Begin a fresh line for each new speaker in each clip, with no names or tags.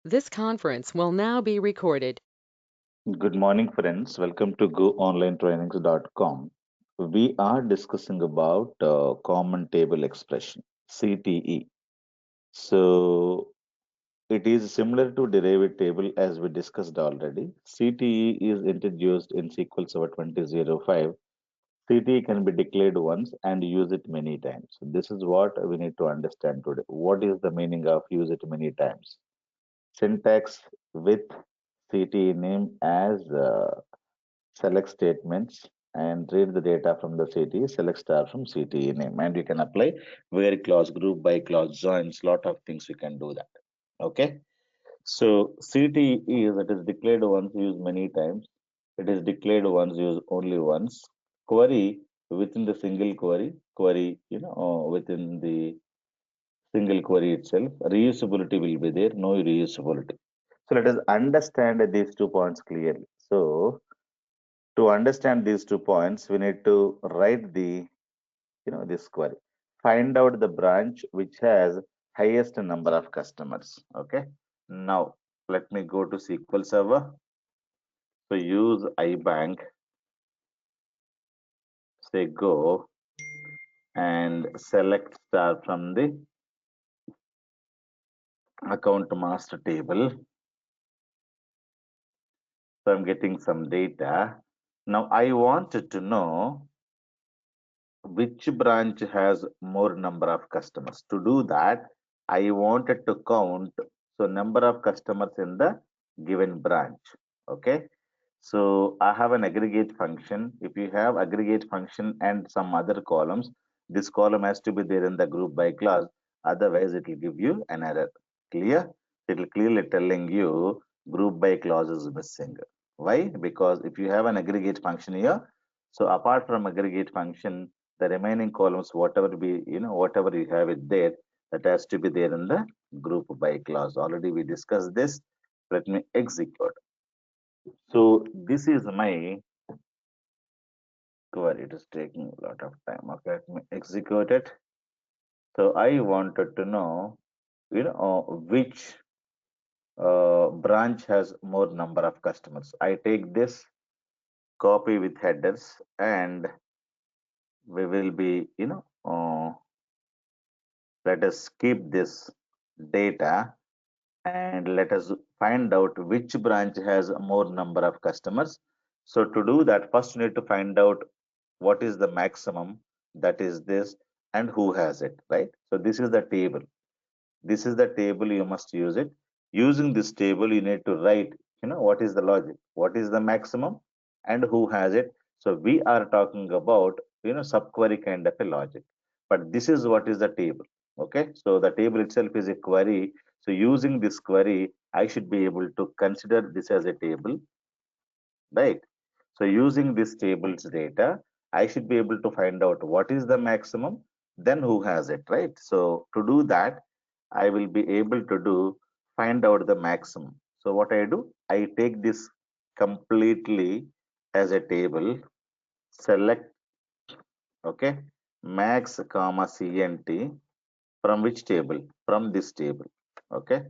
This conference will now be recorded.
Good morning, friends. Welcome to GoOnlineTrainings.com. We are discussing about common table expression, CTE. So it is similar to derived table as we discussed already. CTE is introduced in SQL Server 2005. CTE can be declared once and use it many times. This is what we need to understand today. What is the meaning of use it many times? Syntax with CTE name as select statements and read the data from the CTE, select star from CTE name, and you can apply where clause, group by clause, joins, lot of things you can do that. Okay. So CTE is it is declared once, used many times. It is declared once, used only once. Query within the single query, within the single query itself. Reusability will be there, no reusability. So let us understand these 2 points clearly. So to understand these 2 points, we need to write this query. Find out the branch which has highest number of customers. Okay. Now let me go to SQL Server. So use iBank, say go and select star from the account master table. So I'm getting some data. Now I wanted to know which branch has more number of customers. To do that, I wanted to count so number of customers in the given branch. Okay. So I have an aggregate function. If you have aggregate function and some other columns, this column has to be there in the group by clause. Otherwise, it will give you an error. Clear? It will clearly telling you group by clause is missing. Why? Because if you have an aggregate function here, so apart from aggregate function, the remaining columns, whatever you have it there, that has to be there in the group by clause. Already we discussed this. Let me execute. So this is my query. It is taking a lot of time. Okay, let me execute it. So I wanted to know, which branch has more number of customers. I take this copy with headers, and we will be, let us keep this data and let us find out which branch has more number of customers. So to do that, first you need to find out what is the maximum, that is this, and who has it, right? So this is the table. This is the table, you must use it. Using this table, you need to write, what is the logic, what is the maximum, and who has it. So we are talking about, subquery kind of a logic. But this is what is the table. Okay, so the table itself is a query. So using this query, I should be able to consider this as a table, right? So using this table's data, I should be able to find out what is the maximum, then who has it, right? So to do that, I will be able to do find out the maximum. So what I do, I take this completely as a table, select, okay, max comma cnt from which table? From this table, okay.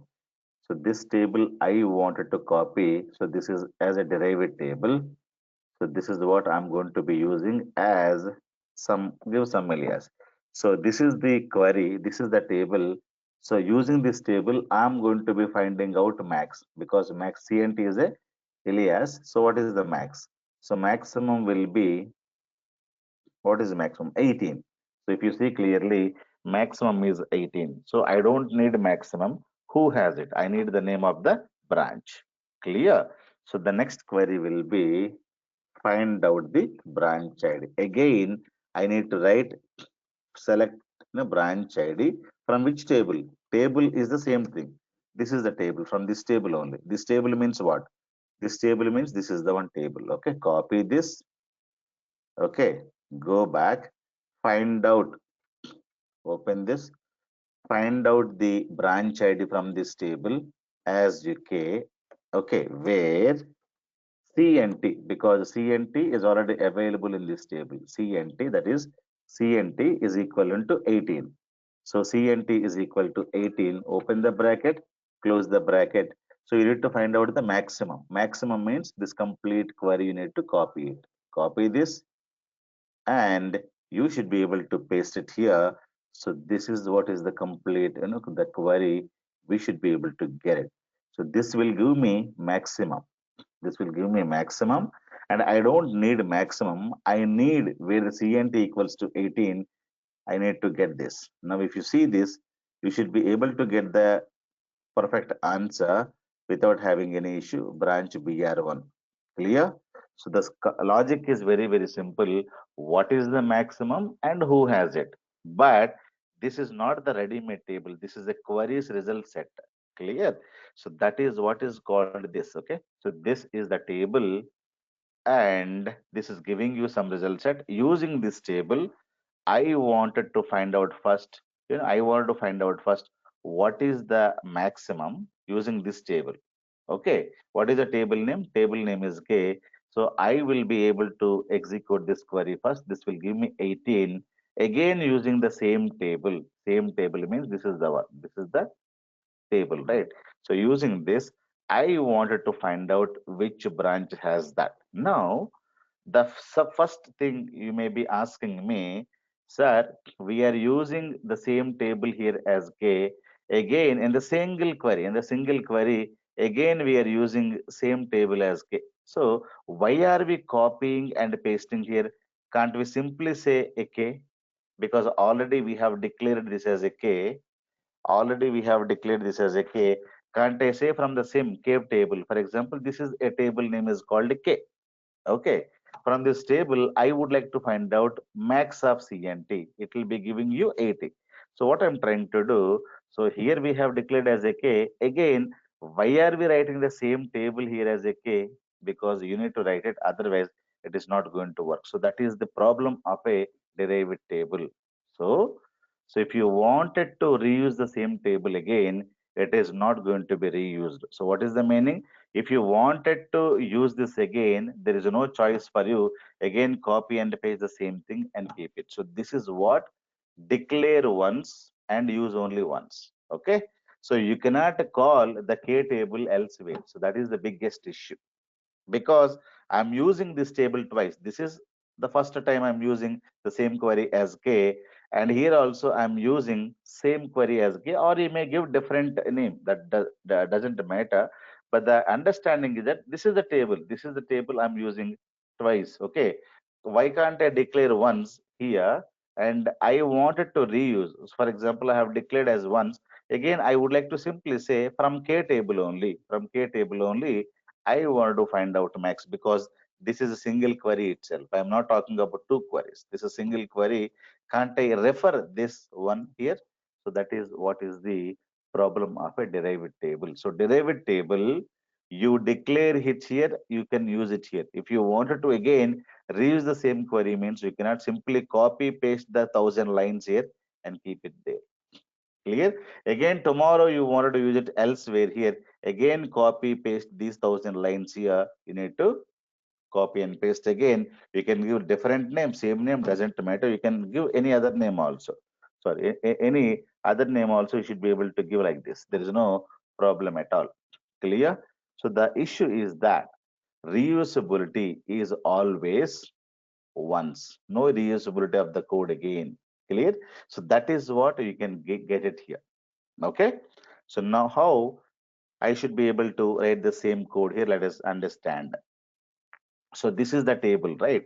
So this table I wanted to copy. So this is as a derived table. So this is what I'm going to be using as give some alias. So this is the query, this is the table. So using this table, I'm going to be finding out max because max CNT is a alias. So what is the max? So maximum will be, what is maximum? 18. So if you see clearly, maximum is 18. So I don't need maximum. Who has it? I need the name of the branch. Clear? So the next query will be find out the branch ID. Again, I need to write select branch ID from which table? Table is the same thing. This is the table from this table only. This table means what? This table means this is the one table. Okay, copy this. Okay, go back, find out, open this, find out the branch ID from this table as UK. Okay, where CNT, because CNT is already available in this table. CNT, that is CNT is equivalent to 18. So CNT is equal to 18. Open the bracket. close the bracket. So you need to find out the maximum. Maximum means this complete query you need to copy it. Copy this and you should be able to paste it here. So this is what is the complete, the query. We should be able to get it. So this will give me maximum. This will give me maximum, and I don't need maximum. I need where the CNT equals to 18. I need to get this. Now, if you see this, you should be able to get the perfect answer without having any issue. Branch BR1. Clear? So the logic is very, very simple. What is the maximum and who has it? But this is not the ready-made table. This is a queries result set. Clear? So that is what is called this. Okay. So this is the table and this is giving you some result set. Using this table, I wanted to find out first, I wanted to find out first what is the maximum using this table. Okay, what is the table name? Table name is K. So I will be able to execute this query first. This will give me 18. Again, using the same table. Same table means this is the one. This is the table, right? So using this, I wanted to find out which branch has that. Now, the first thing you may be asking me, sir, we are using the same table here as K. Again, in the single query, again we are using same table as K. So why are we copying and pasting here? Can't we simply say a K? Because already we have declared this as a K. Already we have declared this as a K. Can't I say from the same K table? For example, this is a table name is called K. Okay, from this table, I would like to find out max of CNT. It will be giving you 80. So what I'm trying to do, so here we have declared as a K. Again, why are we writing the same table here as a K? Because you need to write it, otherwise it is not going to work. So that is the problem of a derived table. So, so if you wanted to reuse the same table again, it is not going to be reused. So what is the meaning? If you wanted to use this again, there is no choice for you. Again, copy and paste the same thing and keep it. So this is what declare once and use only once. Okay. So you cannot call the K table elsewhere. So that is the biggest issue because I'm using this table twice. This is the first time I'm using the same query as K, and here also I'm using same query as K, or you may give different name. That doesn't matter. But the understanding is that this is the table. This is the table I'm using twice. Okay. Why can't I declare once here? And I wanted to reuse. For example, I have declared as once. Again, I would like to simply say from K table only. From K table only, I want to find out max because this is a single query itself. I'm not talking about two queries. This is a single query. Can't I refer this one here? So that is what is the problem of a derived table. So derived table, you declare it here, you can use it here. If you wanted to again reuse the same query means you cannot simply copy paste the 1,000 lines here and keep it there. Clear? Again, tomorrow you wanted to use it elsewhere here. Again, copy, paste these 1,000 lines here. You need to copy and paste again. You can give different name, same name, doesn't matter. You can give any other name also. Sorry, any other name also you should be able to give like this. There is no problem at all. Clear? So the issue is that reusability is always once. No reusability of the code again. Clear? So that is what you can get it here. Okay. So now how I should be able to write the same code here, let us understand. So this is the table, right?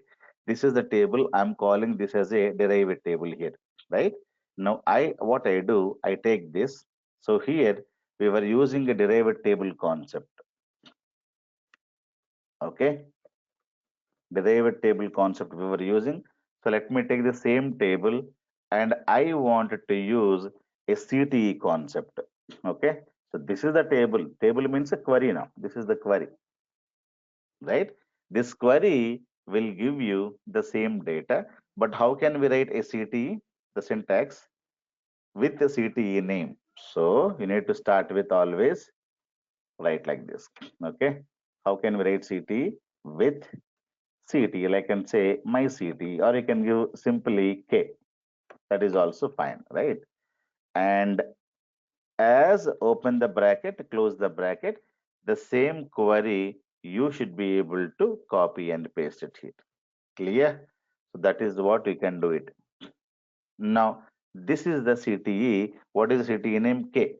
This is the table. I'm calling this as a derived table here, right? Now what I do, I take this. So here we were using a derived table concept. Okay. Derived table concept we were using. So let me take the same table and I wanted to use a CTE concept. Okay. So this is the table. Table means a query now. This is the query, right? This query will give you the same data, but how can we write a CTE? The syntax with the CTE name. So you need to start with always write like this. Okay. How can we write CTE? With CTE, like I can say my CTE, or you can give simply K. That is also fine, right? And as open the bracket, close the bracket, the same query you should be able to copy and paste it here. Clear? So that is what you can do it. Now, this is the CTE. What is the CTE name? K.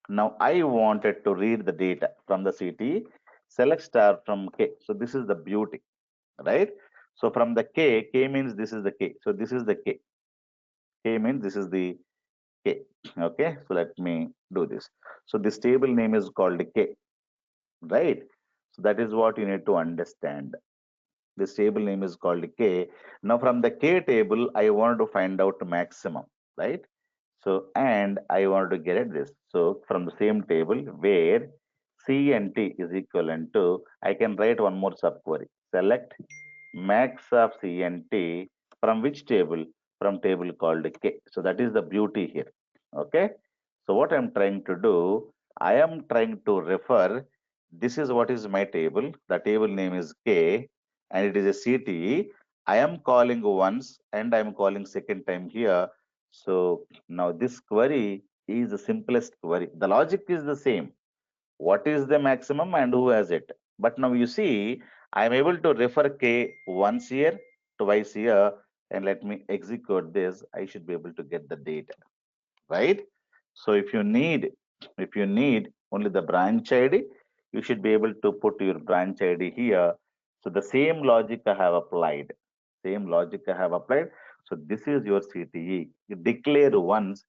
Now, I wanted to read the data from the CTE. Select star from K. So this is the beauty, right? So from the K means this is the K. So this is the K. K means this is the K. Okay, so let me do this. So this table name is called K, right? So that is what you need to understand. This table name is called K. Now from the K table, I want to find out maximum, right? So, and I want to get at this. So from the same table where C and T is equivalent to, I can write one more subquery. Select max of C and T from which table? From table called K. So that is the beauty here. Okay. So what I'm trying to do, I am trying to refer, this is what is my table. The table name is K and it is a CTE. I am calling once and I am calling second time here. So now this query is the simplest query. The logic is the same. What is the maximum and who has it? But now you see, I am able to refer K once here, twice here, and let me execute this. I should be able to get the data, right? So if you need only the branch ID, you should be able to put your branch ID here. So the same logic I have applied. Same logic I have applied. So this is your CTE. You declare once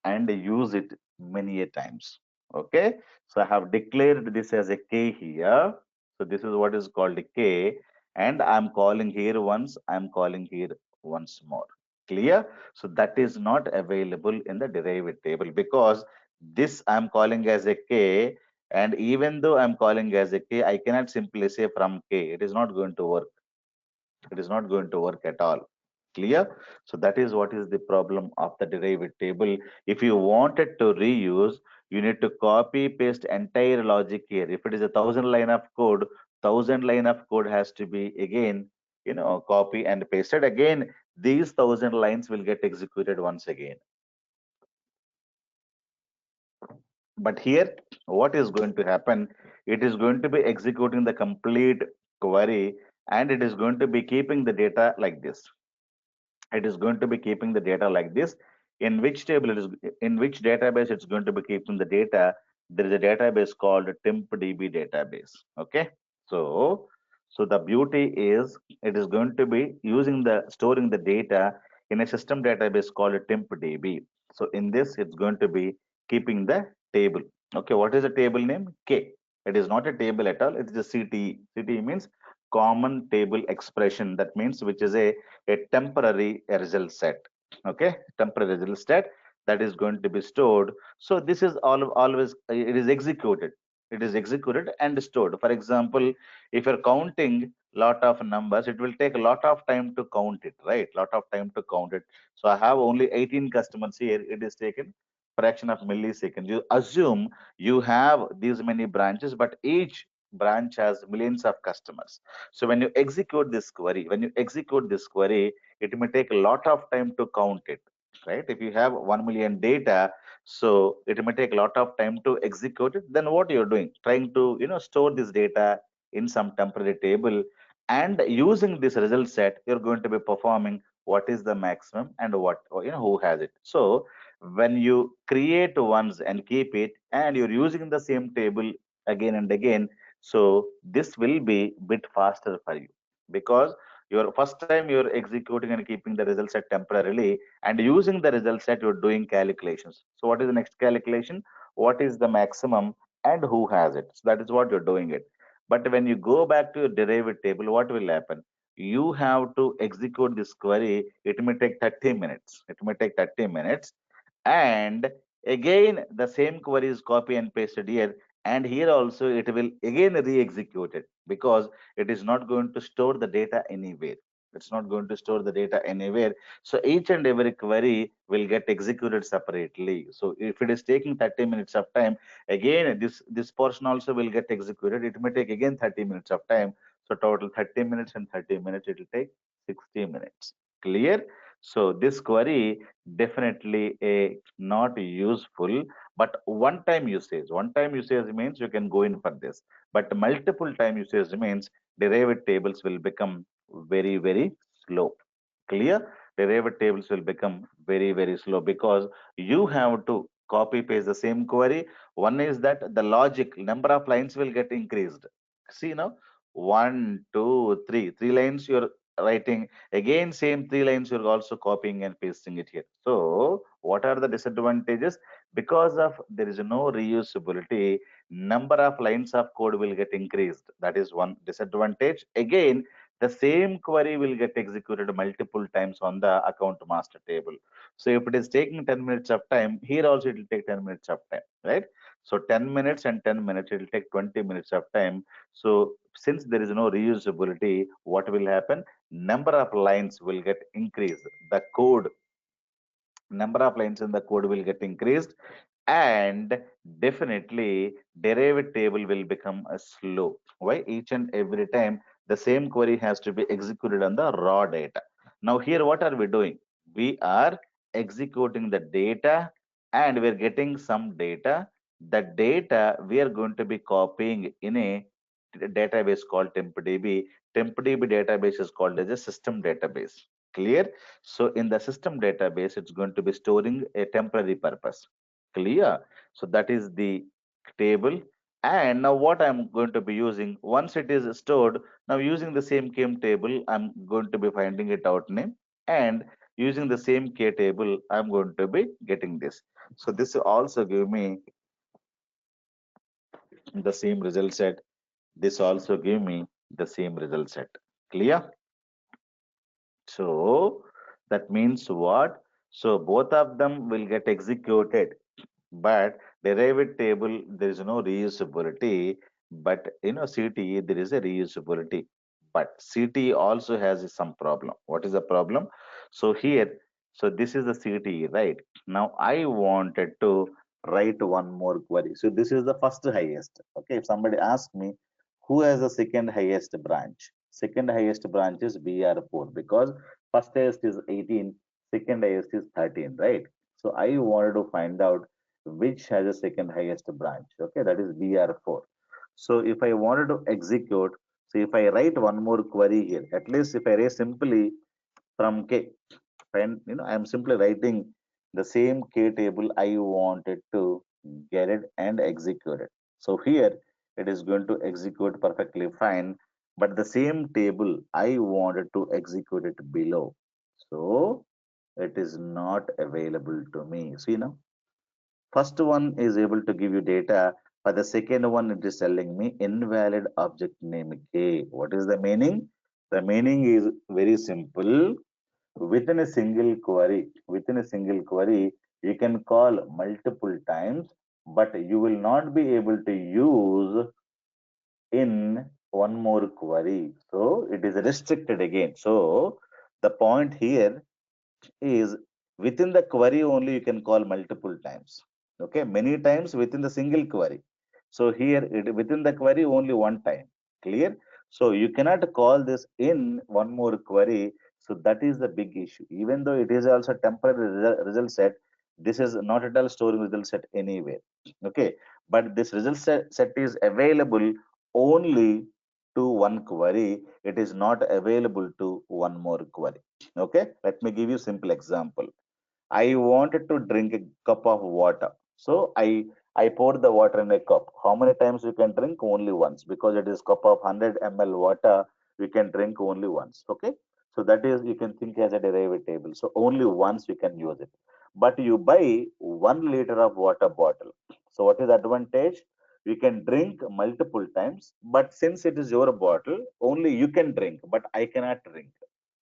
and use it many a times. Okay. So I have declared this as a K here. So this is what is called a K. And I'm calling here once, I'm calling here once more. Clear? So that is not available in the derived table because this I'm calling as a K, and even though I'm calling as a K, I cannot simply say from K. It is not going to work. It is not going to work at all. Clear? So that is what is the problem of the derived table. If you wanted to reuse, you need to copy paste entire logic here. If it is 1,000 line of code, 1,000 line of code has to be again, copy and pasted again. These 1,000 lines will get executed once again. But here, what is going to happen? It is going to be executing the complete query and it is going to be keeping the data like this. It is going to be keeping the data like this. In which table it is, in which database it's going to be keeping the data? There is a database called TempDB database. Okay, so the beauty is it is going to be using the storing the data in a system database called TempDB. So in this, it's going to be keeping the table. Okay, what is the table name? K. It is not a table at all. It's the CTE. CTE means common table expression. That means which is a temporary result set. Okay, temporary result set that is going to be stored. So this is always it is executed. It is executed and stored. For example, if you're counting lot of numbers, it will take a lot of time to count it, right? Lot of time to count it. So I have only 18 customers here. It is taken fraction of milliseconds. You assume you have these many branches, but each branch has millions of customers. So when you execute this query, it may take a lot of time to count it, right? If you have 1 million data, so it may take a lot of time to execute it. Then what you're doing? Trying to, store this data in some temporary table, and using this result set, you're going to be performing what is the maximum and what, who has it. So when you create once and keep it, and you're using the same table again and again, so this will be bit faster for you because your first time you're executing and keeping the result set temporarily, and using the result set you're doing calculations. So what is the next calculation? What is the maximum and who has it? So that is what you're doing it. But when you go back to your derived table, what will happen? You have to execute this query. It may take 30 minutes. It may take 30 minutes, and again the same query is copy and pasted here, and here also it will again re-execute it because it is not going to store the data anywhere. It's not going to store the data anywhere. So each and every query will get executed separately. So if it is taking 30 minutes of time, again this portion also will get executed. It may take again 30 minutes of time. So total 30 minutes and 30 minutes, it will take 60 minutes. Clear? So this query definitely a not useful, but one time usage. One time usage means you can go in for this, but multiple time usage means derived tables will become very, very slow. Clear? Derived tables will become very, very slow because you have to copy paste the same query. One is that the logic number of lines will get increased. See now, one, two, three, three lines you're writing. Again, same three lines you're also copying and pasting it here. So, what are the disadvantages? Because of there is no reusability, number of lines of code will get increased. That is one disadvantage. Again, the same query will get executed multiple times on the account master table. So if it is taking 10 minutes of time, here also it will take 10 minutes of time, right? So 10 minutes and 10 minutes, it will take 20 minutes of time. So since there is no reusability, what will happen? Number of lines will get increased. The code, number of lines in the code will get increased, and definitely derived table will become a slow. Why? Each and every time the same query has to be executed on the raw data. Now here what are we doing? We are executing the data and we're getting some data. The data we are going to be copying in a database called TempDB. TempDB database is called as a system database. Clear? So in the system database, it's going to be storing a temporary purpose. Clear? So that is the table. And now what I'm going to be using, once it is stored, now using the same K table, I'm going to be finding it out name. And using the same K table, I'm going to be getting this. So this will also give me the same result set. This also give me the same result set. Clear? So that means what? So both of them will get executed, but derived table there is no reusability. But CTE there is a reusability. But CTE also has some problem. What is the problem? So here, so this is the CTE, right? Now I wanted to write one more query. So this is the first highest. Okay, if somebody asks me who has the second highest branch, second highest branch is BR4 because first highest is 18, second highest is 13, right? So I wanted to find out which has the second highest branch. Okay, that is BR4. So if I wanted to execute, so if I write one more query here, at least if I write simply from K, and I'm simply writing the same K table I wanted to get it and execute it. So here it is going to execute perfectly fine, but the same table I wanted to execute it below. So it is not available to me. See now, first one is able to give you data, but the second one it is telling me invalid object name K. What is the meaning? The meaning is very simple. Within a single query, you can call multiple times, but you will not be able to use in one more query. So it is restricted again. So the point here is within the query only you can call multiple times. Okay, many times within the single query. So here within the query only one time. Clear? So you cannot call this in one more query. So that is the big issue. Even though it is also temporary result set, this is not at all storing result set anywhere. Okay, but this set is available only to one query. It is not available to one more query. Okay, let me give you simple example. I wanted to drink a cup of water. So I poured the water in a cup. How many times you can drink? Only once, because it is cup of 100 ml water. We can drink only once. Okay, so that is you can think as a derived table. So only once we can use it. But you buy 1 liter of water bottle. So what is the advantage? You can drink multiple times, but since it is your bottle, only you can drink, but I cannot drink.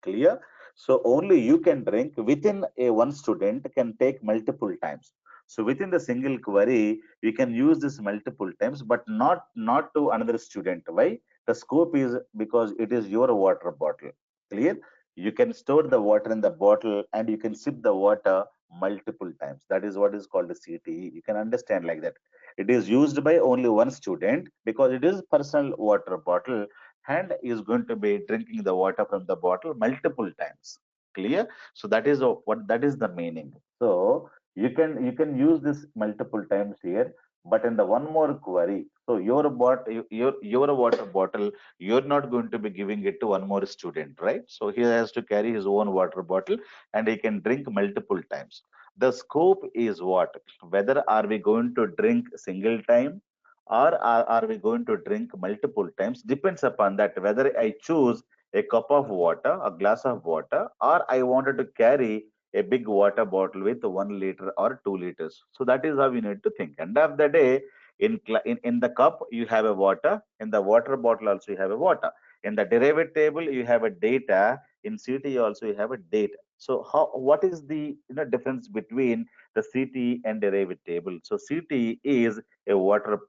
Clear? So only you can drink. Within a one student can take multiple times. So within the single query, you can use this multiple times, but not to another student. Why? The scope is because it is your water bottle. Clear? You can store the water in the bottle and you can sip the water multiple times. That is what is called a CTE. You can understand like that. It is used by only one student because it is personal water bottle and is going to be drinking the water from the bottle multiple times. Clear? So that is what that is the meaning. So you can use this multiple times here, but in the one more query, so your water bottle, you're not going to be giving it to one more student, right? So he has to carry his own water bottle and he can drink multiple times. The scope is what? Whether are we going to drink single time or are we going to drink multiple times? Depends upon that whether I choose a cup of water, a glass of water, or I wanted to carry a big water bottle with 1 liter or 2 liters. So that is how you need to think. End of the day, in the cup you have a water, in the water bottle also you have a water. In the derived table you have a data. In CTE also you have a data. So what is the difference between the CTE and derived table? So CTE is a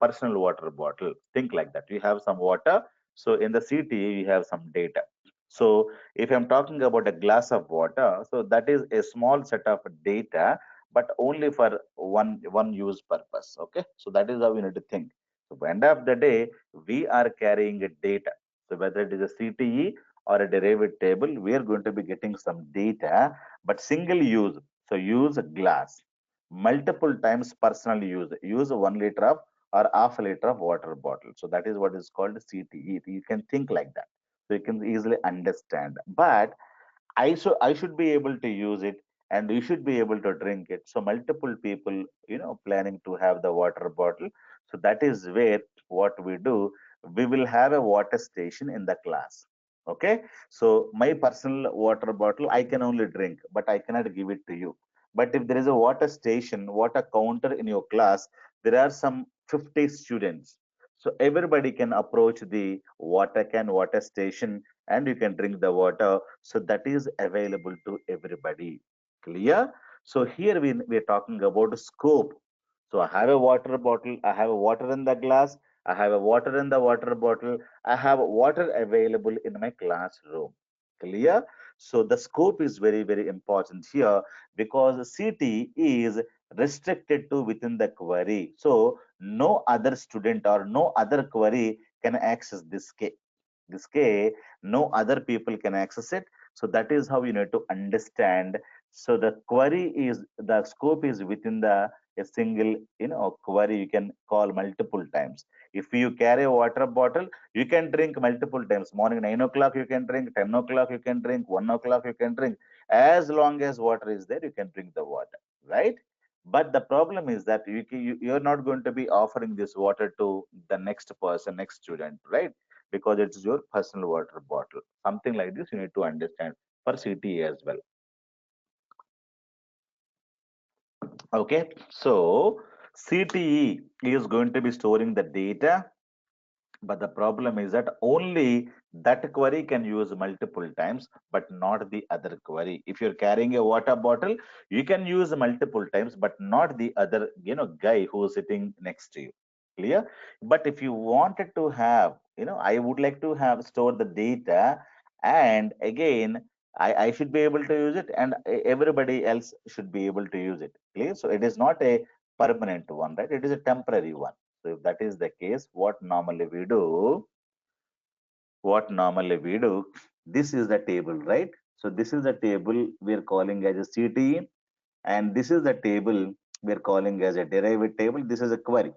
personal water bottle. Think like that. You have some water. So in the CTE you have some data. So if I'm talking about a glass of water, so that is a small set of data, but only for one use purpose. Okay, so that is how we need to think. So at the end of the day, we are carrying a data. So whether it is a CTE or a derived table, we are going to be getting some data, but single use. So use a glass. Multiple times personal use. Use 1 liter of or half a liter of water bottle. So that is what is called CTE. You can think like that. So you can easily understand. But I should be able to use it and you should be able to drink it. So multiple people, planning to have the water bottle. So that is where what we do, we will have a water station in the class. Okay. So my personal water bottle, I can only drink, but I cannot give it to you. But if there is a water station, water counter in your class, there are some 50 students. So everybody can approach the water can, water station, and you can drink the water. So that is available to everybody. Clear? So here we're talking about scope. So I have a water bottle, I have a water in the glass, I have a water in the water bottle, I have water available in my classroom. Clear? So the scope is very, very important here because CT is restricted to within the query. So no other student or no other query can access this K, no other people can access it. So that is how you need to understand. So the scope is within the a single query you can call multiple times. If you carry a water bottle, you can drink multiple times. Morning 9 o'clock you can drink, 10 o'clock you can drink, 1 o'clock you can drink. As long as water is there, you can drink the water, right? But the problem is that you're not going to be offering this water to the next person, next student, right? Because it's your personal water bottle. Something like this you need to understand for CTE as well. Okay, so CTE is going to be storing the data, but the problem is that only that query can use multiple times, but not the other query. If you're carrying a water bottle, you can use multiple times, but not the other, guy who's sitting next to you. Clear? But if you wanted to have, I would like to have store the data, and again, I should be able to use it, and everybody else should be able to use it. Clear? So it is not a permanent one, right? It is a temporary one. So if that is the case, what normally we do, this is the table, right? So this is the table we're calling as a CTE, and this is the table we're calling as a derived table. This is a query.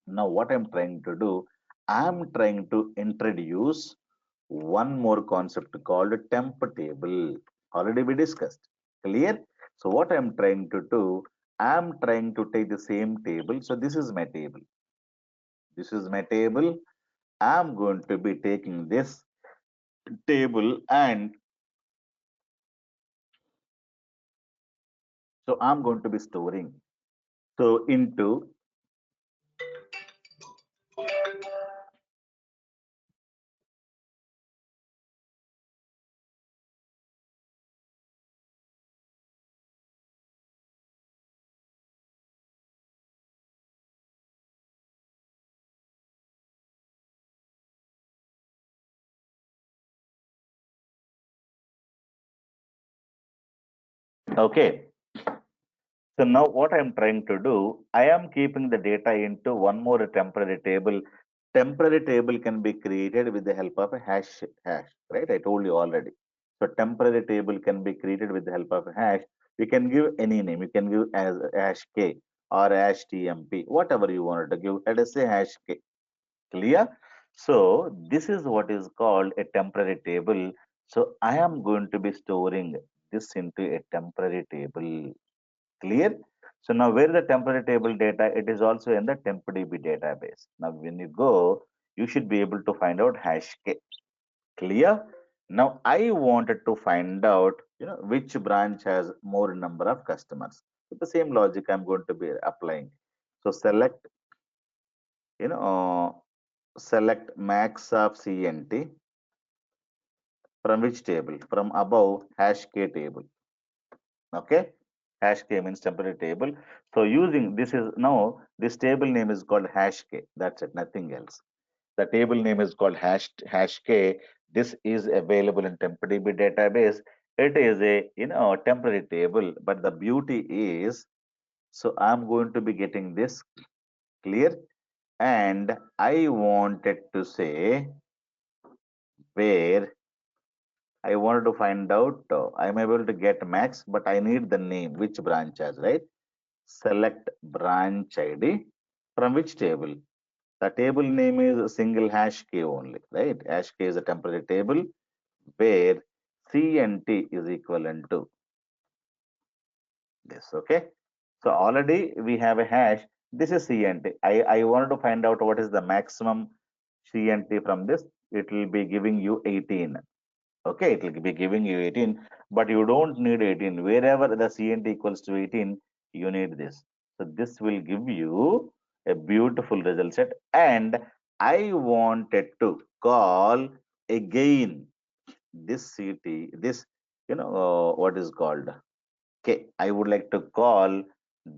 Now what I'm trying to do, I'm trying to introduce one more concept called temp table. Already we discussed. Clear? So what I'm trying to do, I'm trying to take the same table. So this is my table. This is my table. I'm going to be taking this table and so I'm going to be storing. So into, okay. So now what I'm trying to do, I am keeping the data into one more temporary table. Temporary table can be created with the help of a hash, right? I told you already. So temporary table can be created with the help of a hash. You can give any name. You can give as hash k or hash tmp, whatever you wanted to give. Let us say hash k. Clear? So this is what is called a temporary table. So I am going to be storing this into a temporary table. Clear? So now where the temporary table data, it is also in the TempDB database. Now when you go, you should be able to find out hash k. Clear? Now I wanted to find out, which branch has more number of customers. With the same logic, I'm going to be applying. So select, you know, select max of CNT from which table? From above hash k table. Okay. Hash k means temporary table. So using this is now this table name is called hash k. That's it, nothing else. The table name is called hash k. This is available in TempDB database. It is a temporary table, but the beauty is, so I'm going to be getting this. Clear? And I wanted to say where I wanted to find out, I'm able to get max, but I need the name, which branch has, right? Select branch ID from which table? The table name is a single hash key only, right? Hash key is a temporary table where CNT is equivalent to this, okay? So already we have a hash. This is CNT. I wanted to find out what is the maximum CNT from this. It will be giving you 18. Okay, it will be giving you 18, but you don't need 18. Wherever the CNT equals to 18, you need this. So this will give you a beautiful result set. And I wanted to call again this CT, this, what is called K. I would like to call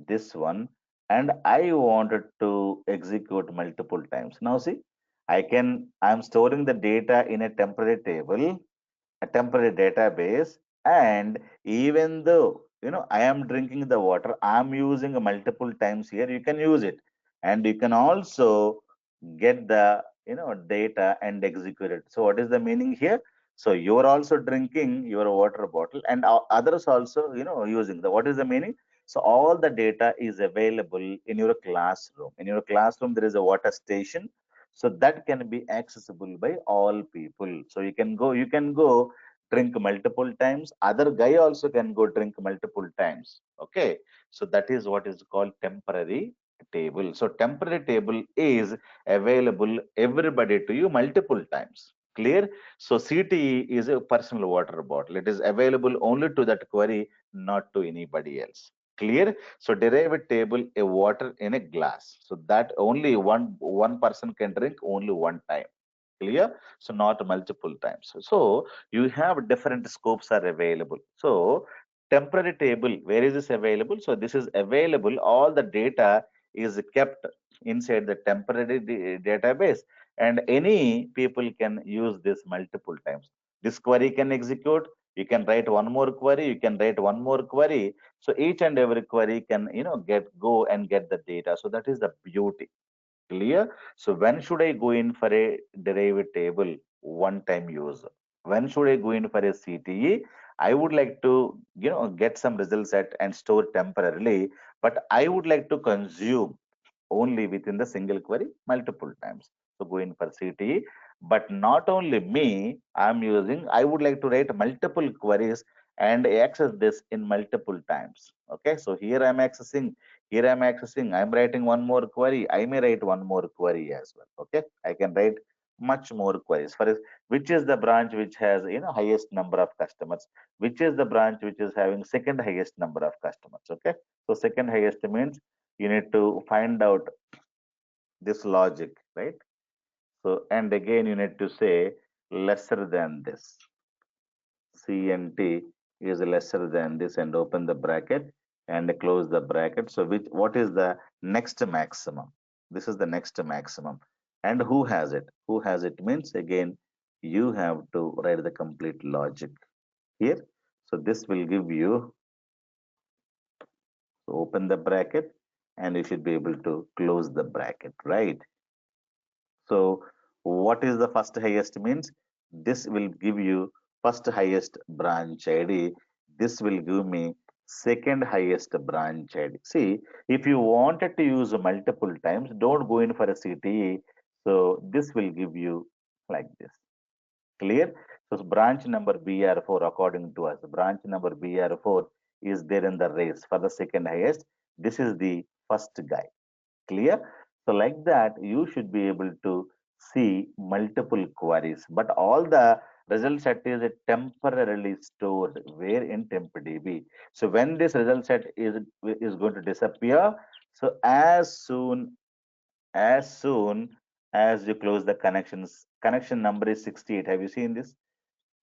this one, and I wanted to execute multiple times. Now see, I'm storing the data in a temporary table, a temporary database, and even though I am drinking the water, I'm using multiple times here. You can use it, and you can also get the data and execute it. So what is the meaning here? So you are also drinking your water bottle, and others also using the, what is the meaning? So all the data is available in your classroom. In your classroom there is a water station, so that can be accessible by all people. So you can go drink multiple times. Other guy also can go drink multiple times. Okay. So that is what is called temporary table. So temporary table is available everybody to you multiple times. Clear? So CTE is a personal water bottle. It is available only to that query, not to anybody else. Clear? So derived table, a water in a glass. So that only one person can drink only one time. Clear? So not multiple times. So you have different scopes are available. So temporary table, where is this available? So this is available, all the data is kept inside the temporary database, and any people can use this multiple times. This query can execute, you can write one more query, you can write one more query. So each and every query can get go and get the data. So that is the beauty. Clear? So when should I go in for a derived table? One time use. When should I go in for a CTE? I would like to, get some results set and store temporarily, but I would like to consume only within the single query multiple times. So go in for CTE, but not only me, I would like to write multiple queries and access this in multiple times. Okay, so here I'm accessing, I'm writing one more query. I may write one more query as well. Okay, I can write much more queries for which is the branch which has highest number of customers, which is the branch which is having second highest number of customers. Okay, so second highest means you need to find out this logic, right? So and again you need to say lesser than this. CNT is lesser than this, and open the bracket and close the bracket. So what is the next maximum? This is the next maximum. And who has it? Who has it means again you have to write the complete logic here. So this will give you, so open the bracket and you should be able to close the bracket, right? So what is the first highest means? This will give you first highest branch ID. This will give me second highest branch ID. See, if you wanted to use multiple times, don't go in for a CTE. So this will give you like this. Clear? So branch number BR4, according to us, branch number BR4 is there in the race for the second highest. This is the first guy. Clear? So like that, you should be able to see multiple queries, but all the result set is temporarily stored where in TempDB. So when this result set is going to disappear, so as soon as you close the connections, connection number is 68. Have you seen this?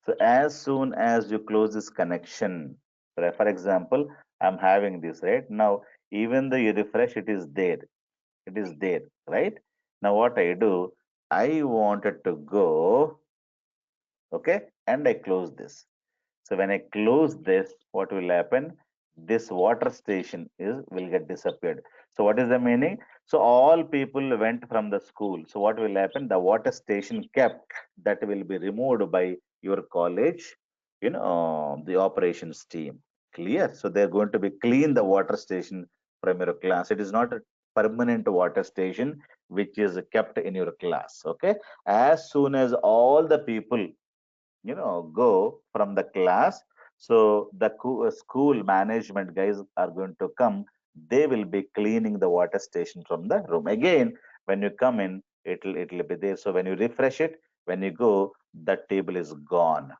So as soon as you close this connection, for example, I'm having this right now, even though you refresh, it is there, right? Now what I do, I wanted to go, okay, and I close this. So when I close this, what will happen? This water station is will get disappeared. So what is the meaning? So all people went from the school. So what will happen? The water station kept, that will be removed by your college, the operations team. Clear? So they're going to be clean the water station from your class. It is not a permanent water station which is kept in your class. Okay. As soon as all the people go from the class, so the school management guys are going to come. They will be cleaning the water station from the room. Again, when you come in, it'll be there. So when you refresh it, when you go, that table is gone.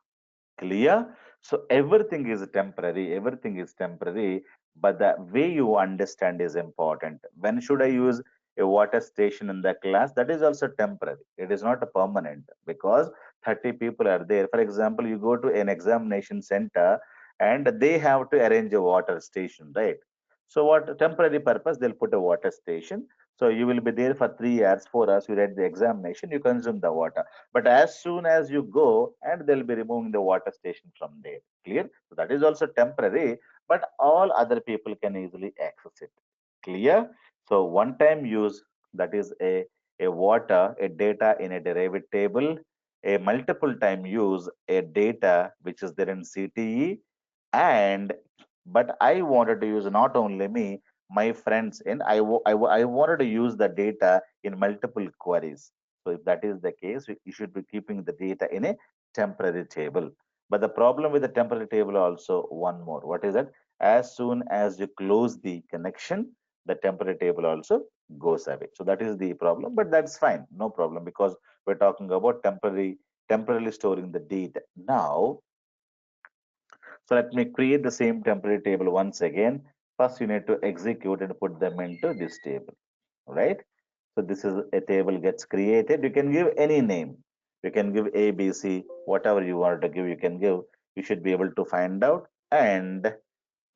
Clear? So everything is temporary, but the way you understand is important. When should I use a water station in the class? That is also temporary. It is not a permanent, because 30 people are there. For example, you go to an examination center and they have to arrange a water station, right? So what temporary purpose, they'll put a water station. So you will be there for 3 hours, 4 hours, you read the examination, you consume the water. But as soon as you go, and they'll be removing the water station from there. Clear? So that is also temporary, but all other people can easily access it. Clear? So one time use, that is a data in a derived table. A multiple time use, a data which is there in CTE. And but I wanted to use not only me, my friends, and I wanted to use the data in multiple queries. So if that is the case, you should be keeping the data in a temporary table. But the problem with the temporary table also, one more. What is that? As soon as you close the connection, the temporary table also goes away. So that is the problem, but that's fine, no problem, because we're talking about temporarily storing the data. Now, so let me create the same temporary table once again. First, you need to execute and put them into this table, right? So this is a table gets created. You can give any name. You can give A, B, C, whatever you want to give, you can give. You should be able to find out. And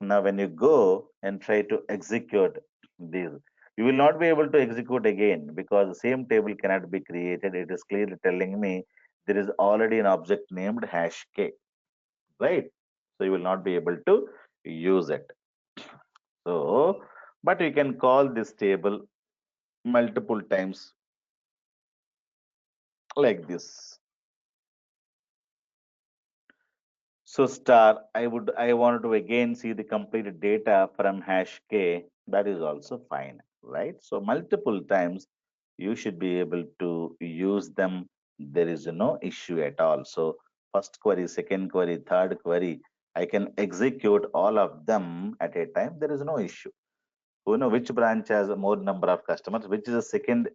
now when you go and try to execute this, you will not be able to execute again, because the same table cannot be created. It is clearly telling me there is already an object named hash k, right? So you will not be able to use it. So, but you can call this table multiple times like this. So star, I wanted to again see the complete data from hash k. That is also fine, right? So multiple times you should be able to use them. There is no issue at all. So first query, second query, third query, I can execute all of them at a time. There is no issue. Which branch has more number of customers, which is the second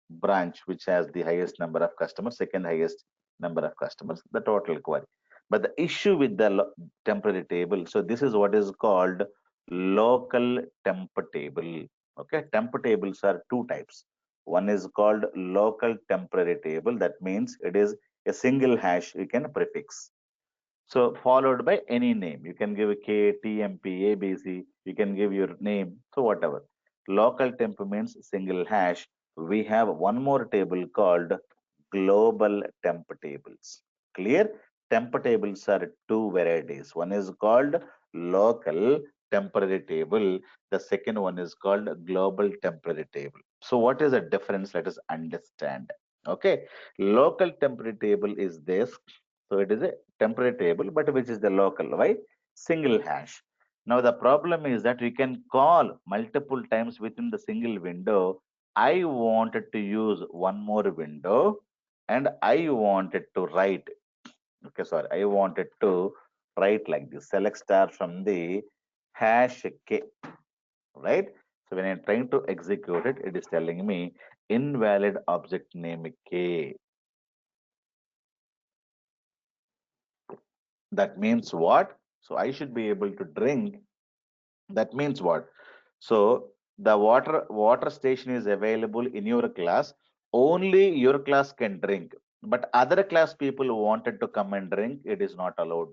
branch which has the highest number of customers, second highest number of customers, the total query. But the issue with the temporary table, so this is what is called local temp table. Okay, temp tables are two types. One is called local temporary table. That means it is a single hash you can prefix, so followed by any name. You can give K, T, M, P, A, B, C. You can give your name. So whatever. Local temp means single hash. We have one more table called global temp tables. Clear? Temp tables are two varieties. One is called local temporary table. The second one is called global temporary table. So what is the difference? Let us understand. Okay. Local temporary table is this. So it is a temporary table, but which is the local. Why? Single hash. Now the problem is that we can call multiple times within the single window. I wanted to use one more window and I wanted to write. Okay, sorry, I wanted to write like this. Select star from the hash k, right? So when I'm trying to execute it, it is telling me invalid object name k. That means what? So I should be able to drink. That means what? So the water station is available in your class. Only your class can drink. But other class people who wanted to come and drink, it is not allowed.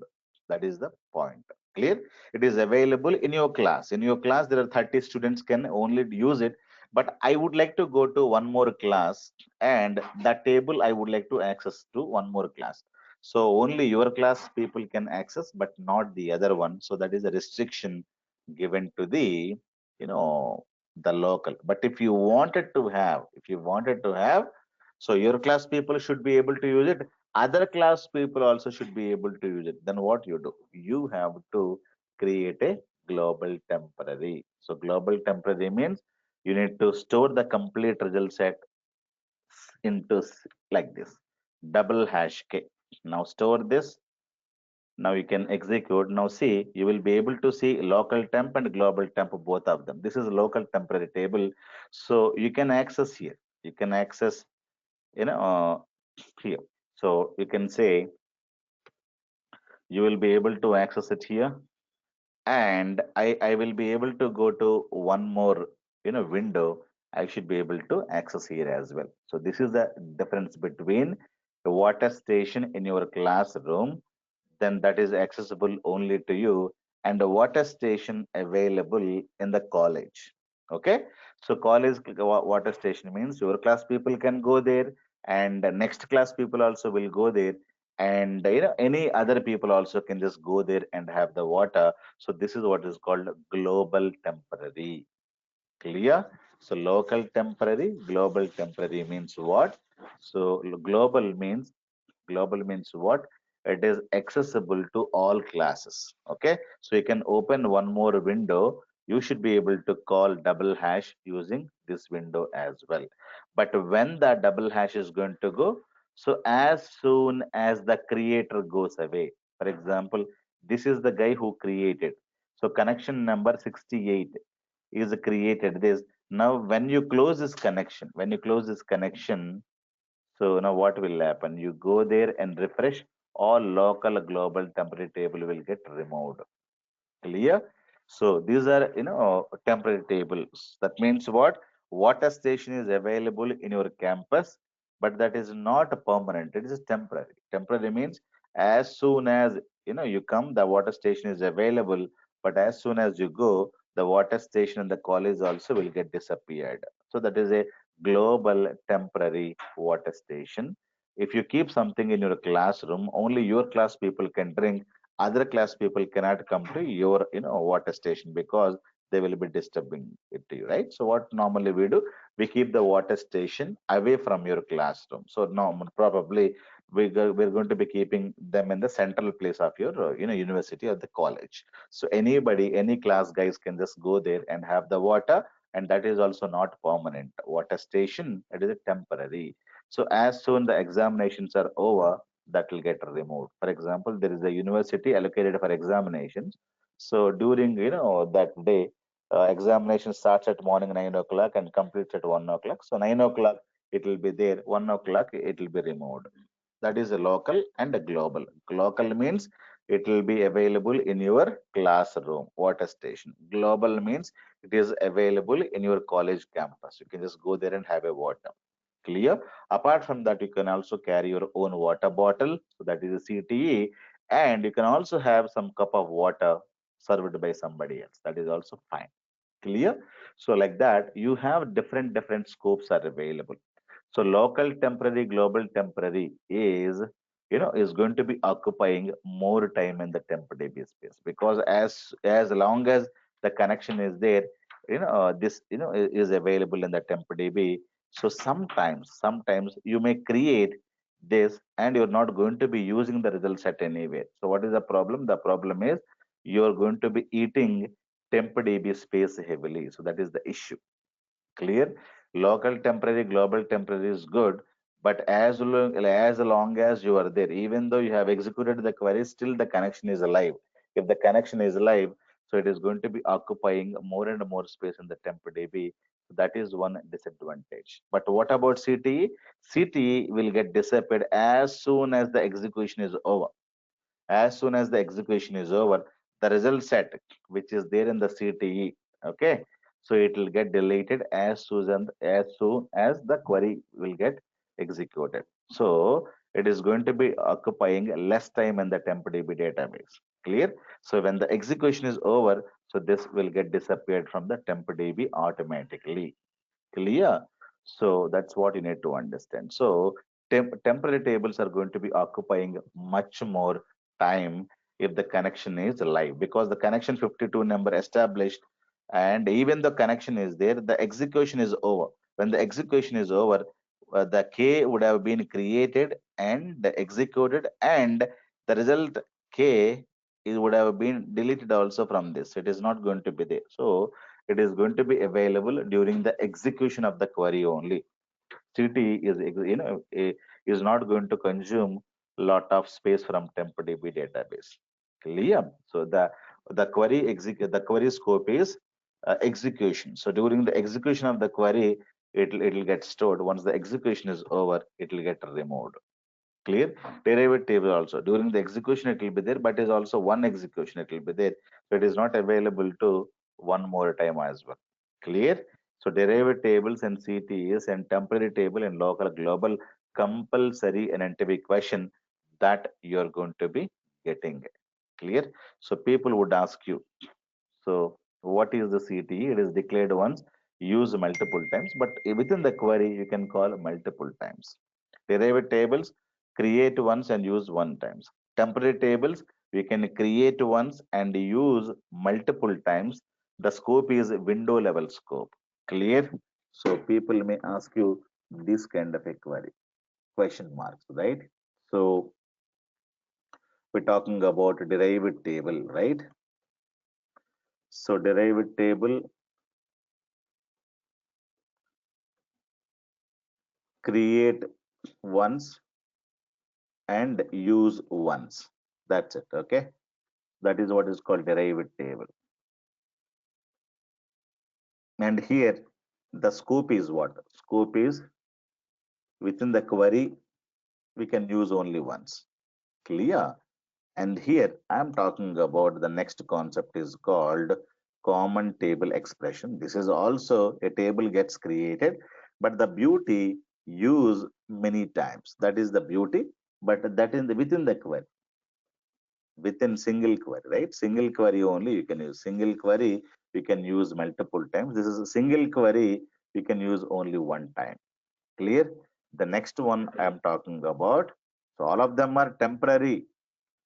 That is the point. Clear? It is available in your class. In your class, there are 30 students can only use it. But I would like to go to one more class, and that table I would like to access to one more class. So only your class people can access, but not the other one. So that is a restriction given to the, you know, the local. But if you wanted to have, so your class people should be able to use it. Other class people also should be able to use it. Then what you do? You have to create a global temporary. So global temporary means you need to store the complete result set into like this double hash k. Now store this. Now you can execute. Now see, you will be able to see local temp and global temp, both of them. This is local temporary table. So you can access here. You can access, you know, here. So you can say you will be able to access it here. And I will be able to go to one more, window. I should be able to access here as well. So this is the difference between the water station in your classroom, then that is accessible only to you, and the water station available in the college. Okay, so college water station means your class people can go there, and the next class people also will go there, and any other people also can just go there and have the water. So this is what is called global temporary. Clear? So local temporary, global temporary means what? So global means what? It is accessible to all classes. Okay, so you can open one more window. You should be able to call double hash using this window as well. But when the double hash is going to go, so as soon as the creator goes away, for example, this is the guy who created. So connection number 68 is created this. Now when you close this connection, so now what will happen? You go there and refresh, all local global temporary table will get removed. Clear? So these are, temporary tables. That means what? Water station is available in your campus, but that is not permanent. It is temporary. Temporary means as soon as you come, the water station is available, but as soon as you go, the water station in the college also will get disappeared. So that is a global temporary water station. If you keep something in your classroom, only your class people can drink, other class people cannot come to your water station because they will be disturbing it to you, right? So what normally we do, we keep the water station away from your classroom. So now probably we're going to be keeping them in the central place of your university or the college. So anybody, any class guys can just go there and have the water, and that is also not permanent water station. It is a temporary. So as soon the examinations are over, that will get removed. For example, there is a university allocated for examinations. So during that day, examination starts at morning 9 o'clock and completes at 1 o'clock. So 9 o'clock it will be there. 1 o'clock it will be removed. That is a local and a global. Local means it will be available in your classroom, water station. Global means it is available in your college campus. You can just go there and have a water. Clear? Apart from that, you can also carry your own water bottle. So that is a CTE. And you can also have some cup of water served by somebody else. That is also fine. Clear? So like that, you have different scopes are available. So local temporary, global temporary is going to be occupying more time in the temporary space, because as long as the connection is there, this is available in the temporary. So sometimes you may create this, and you're not going to be using the result set anywhere. So what is the problem? The problem is you're going to be eating TempDB space heavily. So that is the issue. Clear? Local temporary, global temporary is good, but as long as you are there, even though you have executed the query, still the connection is alive. If the connection is alive, so it is going to be occupying more and more space in the TempDB. That is one disadvantage. But what about CTE? CTE will get disappeared as soon as the execution is over. As soon as the execution is over, the result set which is there in the CTE, okay, so it will get deleted as soon as the query will get executed. So it is going to be occupying less time in the TempDB database. Clear? So when the execution is over, so this will get disappeared from the TempDB automatically. Clear? So that's what you need to understand. So temporary tables are going to be occupying much more time if the connection is live, because the connection 52 number established, and even the connection is there, the execution is over. When the execution is over, the K would have been created and executed, and the result K it would have been deleted also from this. It is not going to be there. So it is going to be available during the execution of the query only. CT is not going to consume lot of space from TempDB database. Clear? So the query scope is execution. So during the execution of the query, it'll get stored. Once the execution is over, it will get removed. Clear? Derived table also during the execution it will be there, but is also one execution it will be there. So it is not available to one more time as well. Clear? So derived tables and CTEs and temporary table and local global compulsory and NTB question that you are going to be getting. Clear? So people would ask you, so what is the CTE? It is declared once, use multiple times, but within the query you can call multiple times. Derived tables, create once and use one times. Temporary tables, we can create once and use multiple times. The scope is window level scope. Clear? So people may ask you this kind of a query, question marks, right? So we're talking about derived table, right? So derived table, create once and use once. That's it. Okay. That is what is called derived table. And here the scope is what? Scope is within the query we can use only once. Clear? And here I'm talking about the next concept is called common table expression. This is also a table gets created, but the beauty use many times. That is the beauty, but that in the within the query, within single query, right? Single query only you can use. Single query we can use multiple times. This is a single query we can use only one time. Clear? The next one I am talking about. So all of them are temporary.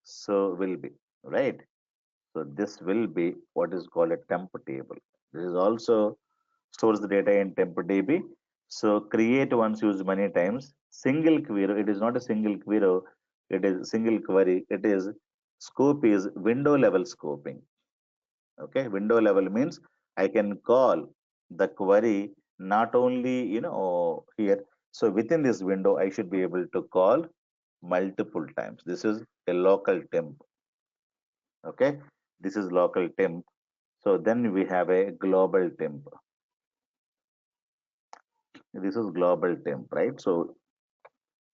So will be right. So this will be what is called a temp table. This is also stores the data in TempDB. So create once used many times. Single query, it is not a single query, it is single query. It is scope is window level scoping. Okay, window level means I can call the query not only here. So within this window, I should be able to call multiple times. This is a local temp. Okay, this is local temp. So then we have a global temp. This is global temp, right? So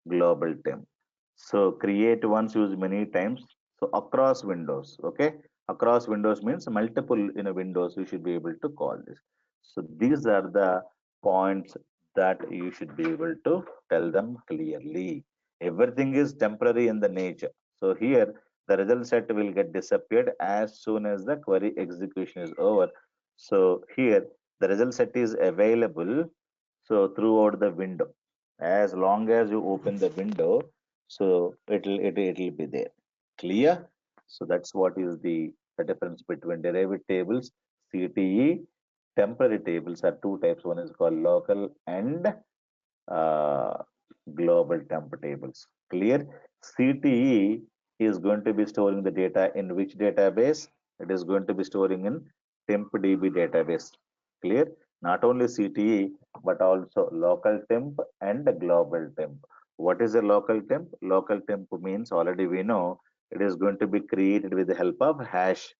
global temp. So create once, use many times. So across windows, okay? Across windows means multiple windows you should be able to call this. So these are the points that you should be able to tell them clearly. Everything is temporary in the nature. So here the result set will get disappeared as soon as the query execution is over. So here the result set is available so throughout the window, as long as you open the window, so it'll be there. Clear? So that's what is the difference between derived tables, CTE. Temporary tables are two types. One is called local and uh, global. global temp tables. Clear? CTE is going to be storing the data in which database? It is going to be storing in TempDB database. Clear? Not only CTE, but also local temp and global temp. What is a local temp? Local temp means already we know it is going to be created with the help of hash,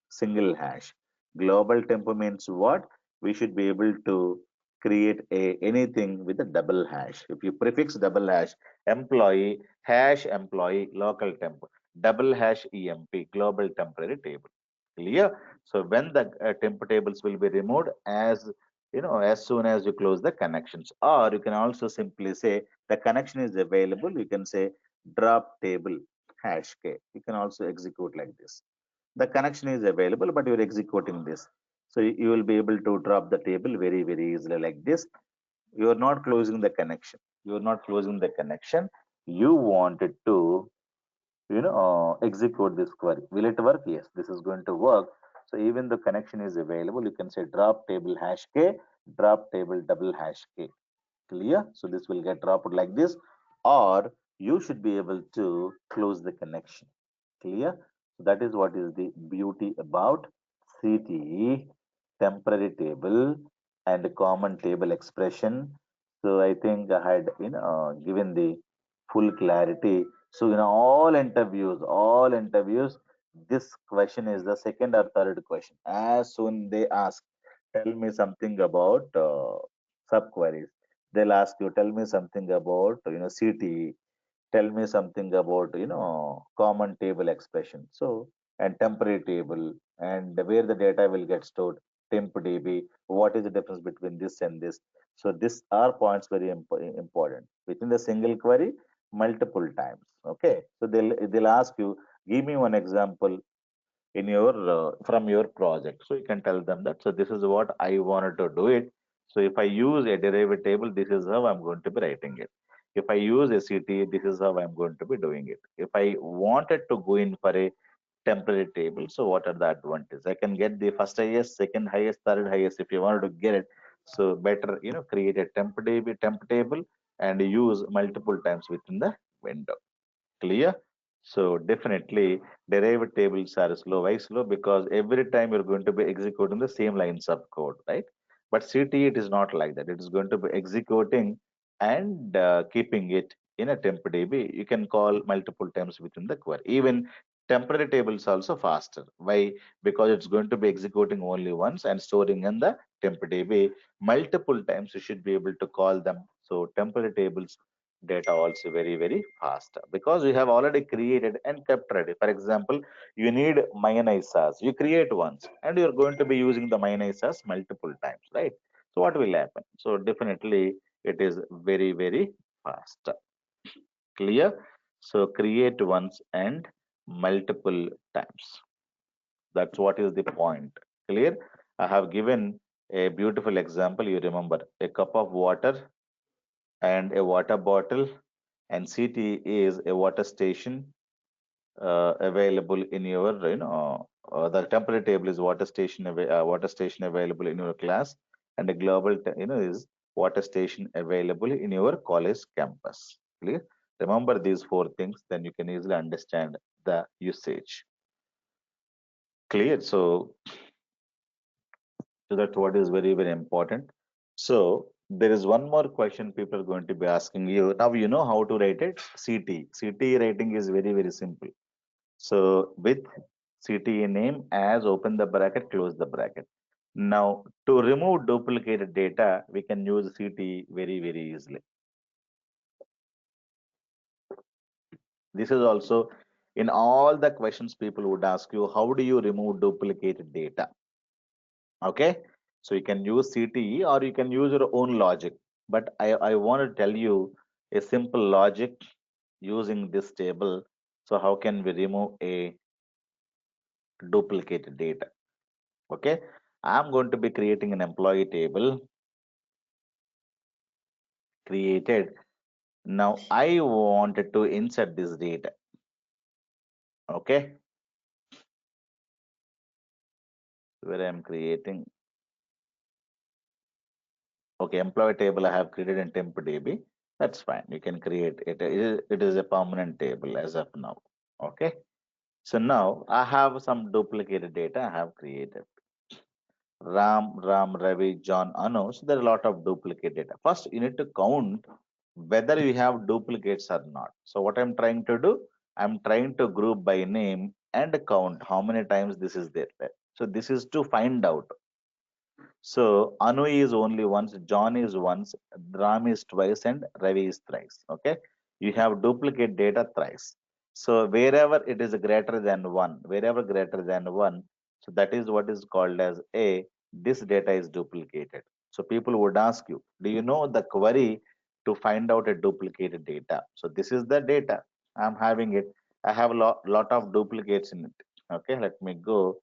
single hash. Global temp means what? We should be able to create anything with a double hash. If you prefix double hash, employee, hash employee, local temp, double hash EMP, global temporary table. Clear? So when the temp tables will be removed as soon as you close the connections, or you can also simply say the connection is available. You can say drop table hash k. You can also execute like this. The connection is available, but you're executing this. So you will be able to drop the table very, very easily like this. You are not closing the connection. You are not closing the connection. You wanted to, execute this query. Will it work? Yes, this is going to work. So even the connection is available, you can say drop table hash k, drop table double hash k. Clear? So this will get dropped like this, or you should be able to close the connection. Clear? So that is what is the beauty about CTE, temporary table and common table expression. So I think I had given the full clarity. So in all interviews, this question is the second or third question. As soon they ask, tell me something about subqueries. They'll ask you, tell me something about CTE, tell me something about common table expression, so and temporary table, and where the data will get stored, tempdb, what is the difference between this and this. So these are points very important within the single query, multiple times. Okay, so they'll ask you, give me one example in your from your project. So you can tell them that, so this is what I wanted to do it. So if I use a derived table, this is how I'm going to be writing it. If I use a CTE, this is how I'm going to be doing it. If I wanted to go in for a temporary table, so what are the advantages? I can get the first highest, second highest, third highest if you wanted to get it. So better create a temp table and use multiple times within the window. Clear? So definitely derived tables are slow. Why slow? Because every time you're going to be executing the same lines of code, right? But CT, it is not like that. It is going to be executing and keeping it in a temp DB. You can call multiple times within the query. Even temporary tables also faster. Why? Because it's going to be executing only once and storing in the temp DB multiple times. You should be able to call them. So temporary tables data also very, very fast because you have already created and kept ready. For example, you need mayonnaise sauce, you create once and you're going to be using the mayonnaise sauce multiple times, right? So what will happen? So definitely it is very, very fast. Clear? So create once and multiple times. That's what is the point. Clear? I have given a beautiful example. You remember a cup of water and a water bottle, and CT is a water station available in your the temporary table is water station available in your class, and the global is water station available in your college campus. Clear? Remember these four things, then you can easily understand the usage. Clear? So that's what is very, very important. So there is one more question people are going to be asking you. Now you know how to write it. CT writing is very, very simple. So with CTE name as open the bracket, close the bracket. Now to remove duplicated data, we can use CTE very, very easily. This is also in all the questions people would ask you, how do you remove duplicated data? Okay, so you can use CTE or you can use your own logic. But I want to tell you a simple logic using this table. So how can we remove a duplicated data? Okay, I'm going to be creating an employee table created. Now I wanted to insert this data. Okay, where I'm creating. Okay, employee table I have created in TempDB. That's fine. You can create it. It is a permanent table as of now. Okay. So now I have some duplicated data I have created. Ram, Ravi, John, Anu. So there are a lot of duplicate data. First, you need to count whether you have duplicates or not. So what I'm trying to do, I'm trying to group by name and count how many times this is there. So this is to find out. So Anu is only once, John is once, Ram is twice, and Ravi is thrice. Okay, you have duplicate data thrice. So wherever it is greater than one, wherever greater than one, so that is what is called as a this data is duplicated. So people would ask you, do you know the query to find out a duplicated data? So this is the data. I'm having it. I have a lot of duplicates in it. Okay, let me go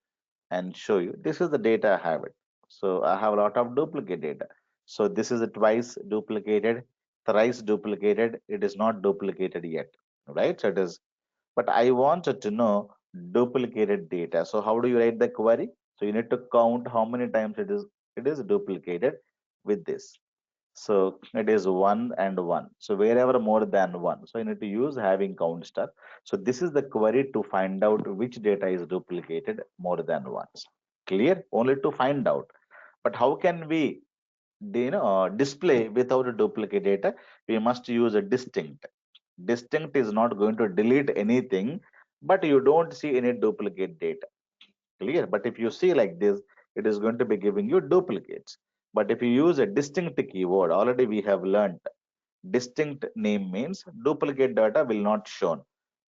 and show you. This is the data I have it. So I have a lot of duplicate data. So this is a twice duplicated, thrice duplicated. It is not duplicated yet, right? So it is, but I wanted to know duplicated data. So how do you write the query? So you need to count how many times it is duplicated with this. So it is one and one. So wherever more than one. So you need to use having count star. So this is the query to find out which data is duplicated more than once. Clear? Only to find out. But how can we display without a duplicate data? We must use a distinct. Distinct is not going to delete anything, but you don't see any duplicate data. Clear? But if you see like this, it is going to be giving you duplicates. But if you use a distinct keyword, already we have learned distinct name means duplicate data will not shown.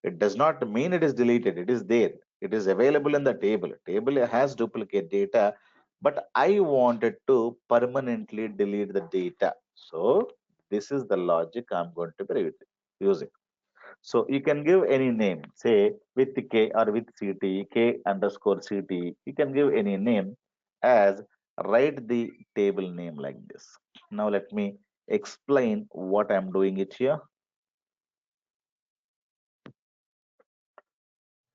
It does not mean it is deleted. It is there. It is available in the table. Table has duplicate data, but I wanted to permanently delete the data. So this is the logic I'm going to be using. So you can give any name, say with K or with CTE, K underscore CTE. You can give any name as write the table name like this. Now let me explain what I'm doing it here.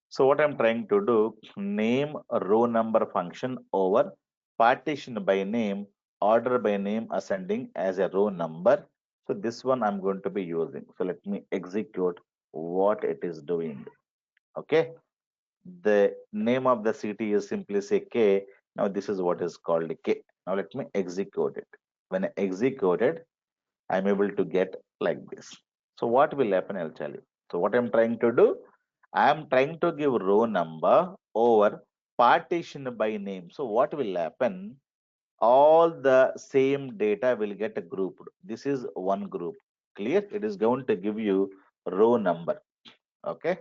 So what I'm trying to do, name a row number function over partition by name, order by name ascending as a row number. So this one I'm going to be using. So let me execute what it is doing. Okay. The name of the city is simply say K. Now this is what is called K. Now let me execute it. When I execute it, I'm able to get like this. So what will happen? I'll tell you. So what I'm trying to do, I'm trying to give row number over partition by name. So what will happen? All the same data will get grouped. This is one group. Clear? It is going to give you row number. Okay.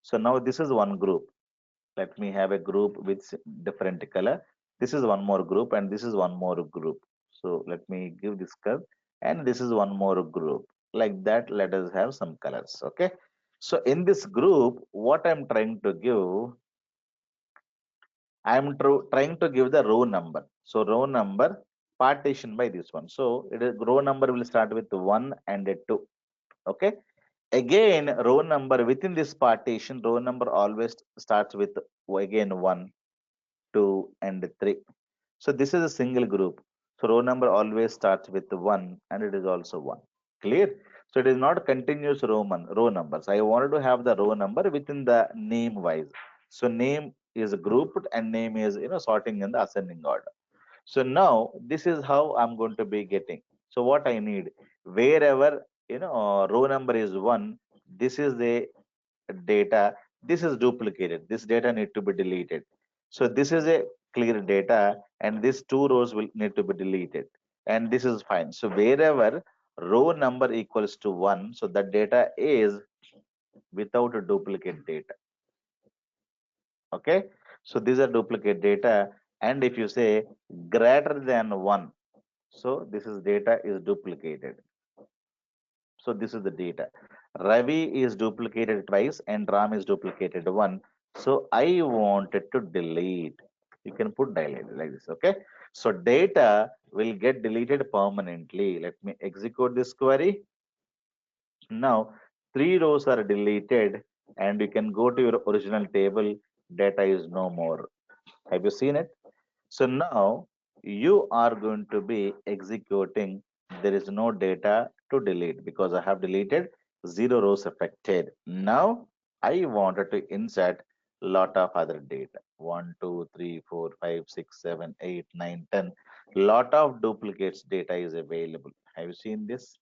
So now this is one group. Let me have a group with different color. This is one more group and this is one more group. So let me give this curve and this is one more group. Like that, let us have some colors. Okay. So in this group, what I'm trying to give, I'm trying to give the row number. So row number partition by this one. So it is row number will start with 1 and a 2. Okay. Again, row number within this partition, row number always starts with again 1, 2, and 3. So this is a single group. So row number always starts with 1 and it is also 1. Clear? So it is not continuous row numbers. I wanted to have the row number within the name wise. So name is grouped and name is sorting in the ascending order. So now this is how I'm going to be getting. So what I need, wherever row number is 1, this is the data, this is duplicated, this data need to be deleted. So this is a clear data and these two rows will need to be deleted and this is fine. So wherever row number equals to 1, so that data is without a duplicate data. Okay, so these are duplicate data, and if you say greater than 1, so this is data is duplicated. So this is the data. Ravi is duplicated twice and Ram is duplicated one. So I wanted to delete. You can put delete like this. Okay. So data will get deleted permanently. Let me execute this query. Now 3 rows are deleted and you can go to your original table. Data is no more. Have you seen it? So now you are going to be executing. There is no data to delete because I have deleted 0 rows affected. Now I wanted to insert lot of other data. 1, 2, 3, 4, 5, 6, 7, 8, 9, 10. Lot of duplicates data is available. Have you seen this?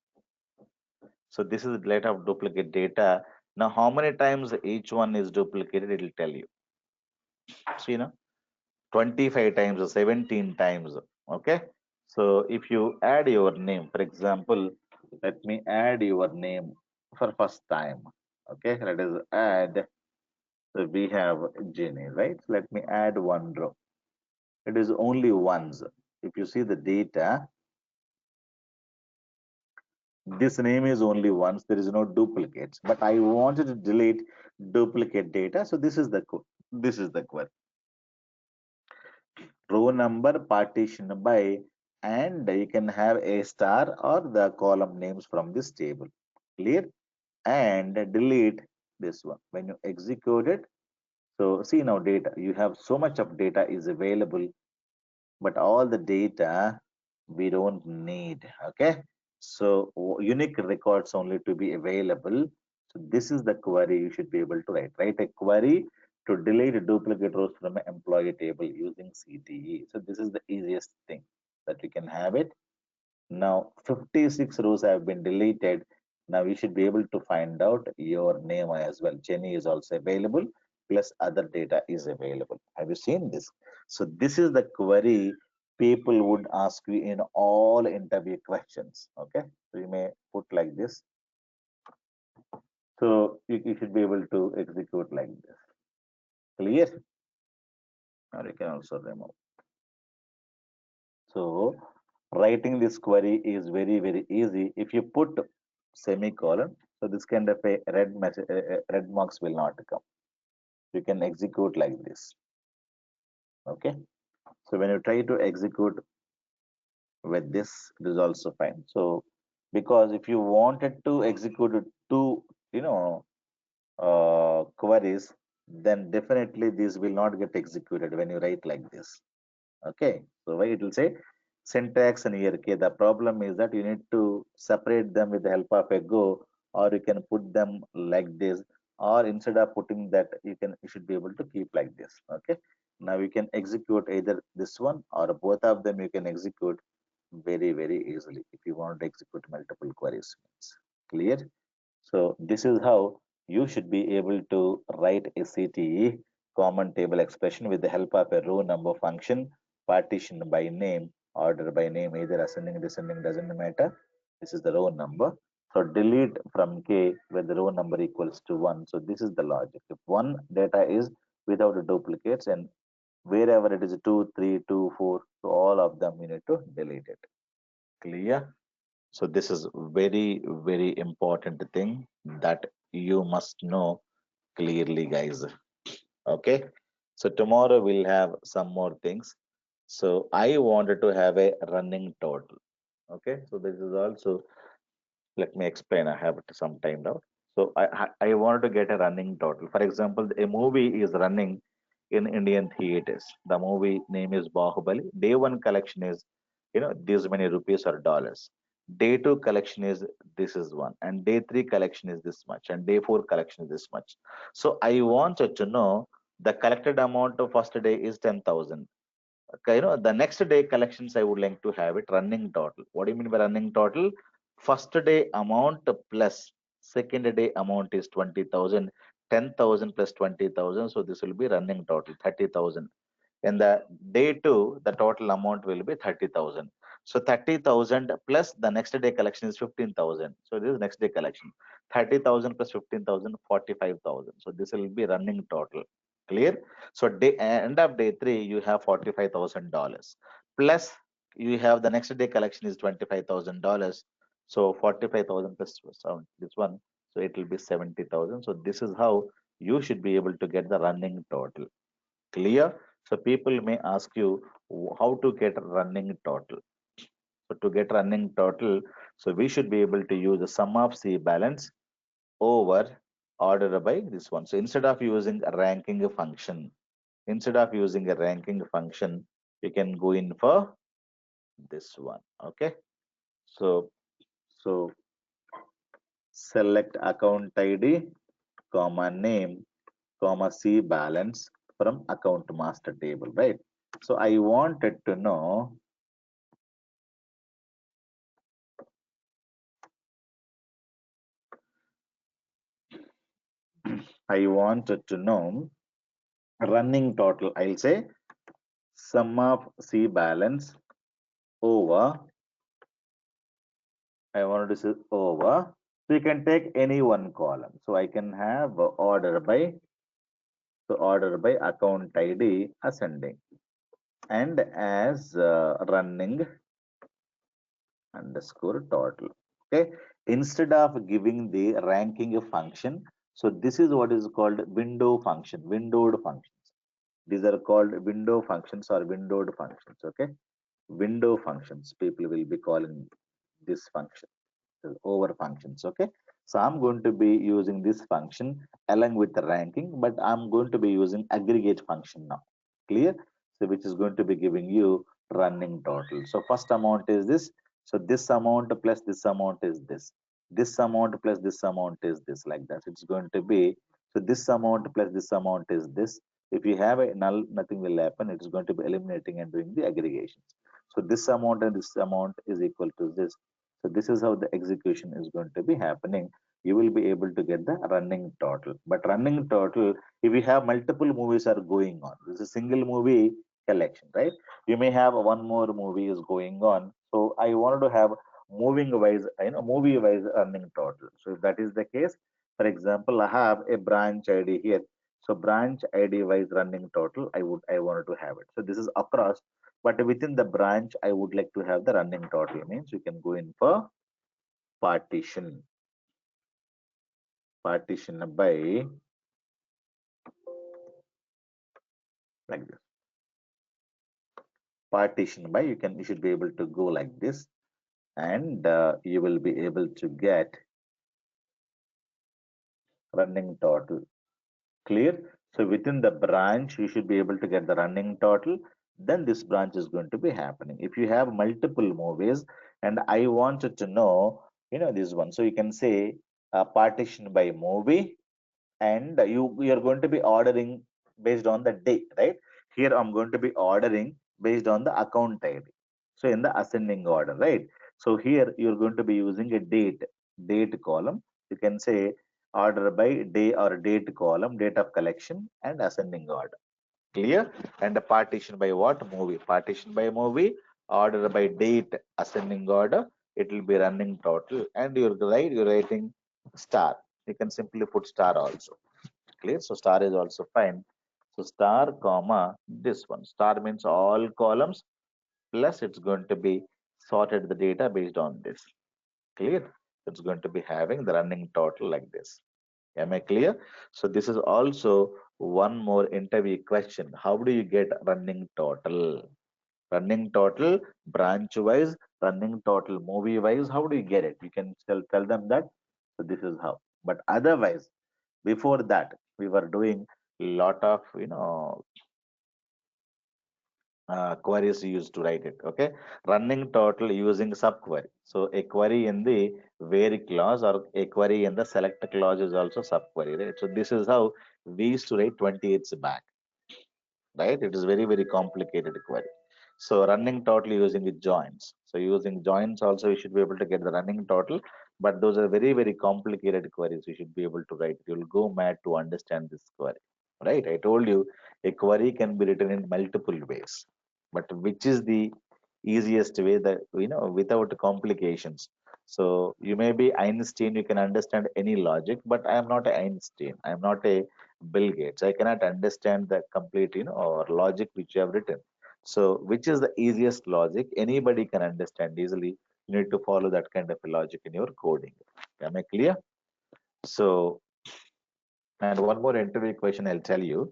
So this is a lot of duplicate data. Now how many times each one is duplicated, it will tell you. So 25 times or 17 times. Okay. So if you add your name, for example, let me add your name for first time. Okay, let us add. So we have Jenny, right? So let me add one row. It is only once. If you see the data, this name is only once. There is no duplicates. But I wanted to delete duplicate data. So this is the query. Row number partition by, and you can have a star or the column names from this table. Clear? And delete this one when you execute it. So see now data, you have so much of data is available, but all the data we don't need. Okay, so unique records only to be available. So this is the query you should be able to write a query to delete duplicate rows from an employee table using CTE. So this is the easiest thing that we can have it. Now 56 rows have been deleted. Now you should be able to find out your name as well. Jenny is also available, plus other data is available. Have you seen this? So this is the query people would ask you in all interview questions. Okay, so you may put like this. So you should be able to execute like this. Clear? Or you can also remove. So writing this query is very, very easy. If you put semicolon, so this kind of a red message, red marks will not come. You can execute like this. Okay. So when you try to execute with this, it is also fine. So because if you wanted to execute two, you know, queries, then definitely these will not get executed when you write like this. Okay, so why it will say syntax and here. Okay, the problem is that you need to separate them with the help of a go, or you can put them like this, or instead of putting that, you should be able to keep like this. Okay, now you can execute either this one or both of them. You can execute very, very easily if you want to execute multiple queries. Clear? So this is how you should be able to write a CTE common table expression with the help of a row number function, partition by name, order by name, either ascending, descending, doesn't matter. This is the row number. So delete from K where the row number equals to 1. So this is the logic. If one data is without duplicates and wherever it is 2, 3, 2, 4, so all of them you need to delete it. Clear? So this is very, very important thing that you must know clearly, guys. Okay. So tomorrow we'll have some more things. So I wanted to have a running total. Okay. So this is also, let me explain. I have some time now. So I wanted to get a running total. For example, a movie is running in Indian theaters. The movie name is Bahubali. Day one collection is, this many rupees or dollars. Day two collection is this is one, and day three collection is this much, and day four collection is this much. So I wanted to know the collected amount of first day is 10,000. Okay, the next day collections I would like to have it running total. What do you mean by running total? First day amount plus second day amount is 20,000, 10,000 plus 20,000, so this will be running total 30,000. In the day two, the total amount will be 30,000. So 30,000 plus the next day collection is 15,000. So this is next day collection. 30,000 plus 15,000, 45,000. So this will be running total. Clear? So end of day three, you have $45,000 plus you have the next day collection is $25,000. So 45,000 plus this one. So it will be 70,000. So this is how you should be able to get the running total. Clear? So people may ask you how to get running total. So to get running total, so we should be able to use the sum of C balance over order by this one. So instead of using a ranking function, you can go in for this one. Okay. So so select account ID, comma name, comma C balance from account master table, right? So I wanted to know I wanted to know running total. I'll say sum of C balance over, I wanted to say over. So you can take any one column. So I can have order by account ID ascending and as running underscore total. Okay. Instead of giving the ranking function, so this is what is called window function, windowed functions. These are called window functions or windowed functions. Okay. Window functions, people will be calling this function over functions. Okay. So I'm going to be using this function along with the ranking, but I'm going to be using aggregate function now. Clear? So which is going to be giving you running total. So first amount is this. So this amount plus this amount is this. This amount plus this amount is this, like that. It's going to be, so this amount plus this amount is this. If you have a null, nothing will happen. It is going to be eliminating and doing the aggregations. So this amount and this amount is equal to this. So this is how the execution is going to be happening. You will be able to get the running total. But running total, if you have multiple movies are going on, this is a single movie collection, right? You may have one more movie is going on. So I wanted to have moving wise, movie wise running total. So if that is the case, for example, I have a branch ID here. So branch ID wise running total, I wanted to have it. So this is across, but within the branch, I would like to have the running total. Means you can go in for partition. Partition by like this. Partition by you should be able to go like this, and you will be able to get running total. Clear? So within the branch, you should be able to get the running total. Then this branch is going to be happening. If you have multiple movies, and I wanted to know, this one. So you can say partition by movie, and you are going to be ordering based on the day, right? Here I'm going to be ordering based on the account ID. So in the ascending order, right? So here you're going to be using a date column. You can say order by day or date column, date of collection and ascending order. Clear? And the partition by what? Movie. Partition by movie, order by date, ascending order. It will be running total. And you're writing star. You can simply put star also. Clear? So star is also fine. So star comma this one. Star means all columns plus it's going to be sorted the data based on this. Clear? It's going to be having the running total like this. Am I clear? So this is also one more interview question. How do you get running total? Running total branch wise, running total movie wise. How do you get it? You can tell them that. So this is how. But otherwise, before that, we were doing a lot of queries used to write it. Okay, running total using subquery. So a query in the where clause or a query in the select clause is also subquery, right? So this is how we used to write 28s back, right? It is very complicated query. So running total using the joins. So using joins also you should be able to get the running total, but those are very complicated queries. You should be able to write. You will go mad to understand this query, right? I told you a query can be written in multiple ways, but which is the easiest way that without complications? So you may be Einstein, you can understand any logic, but I am not a Einstein. I am not a Bill Gates. I cannot understand the complete, or logic which you have written. So, which is the easiest logic? Anybody can understand easily. You need to follow that kind of a logic in your coding. Am I clear? So, and one more interview question I'll tell you.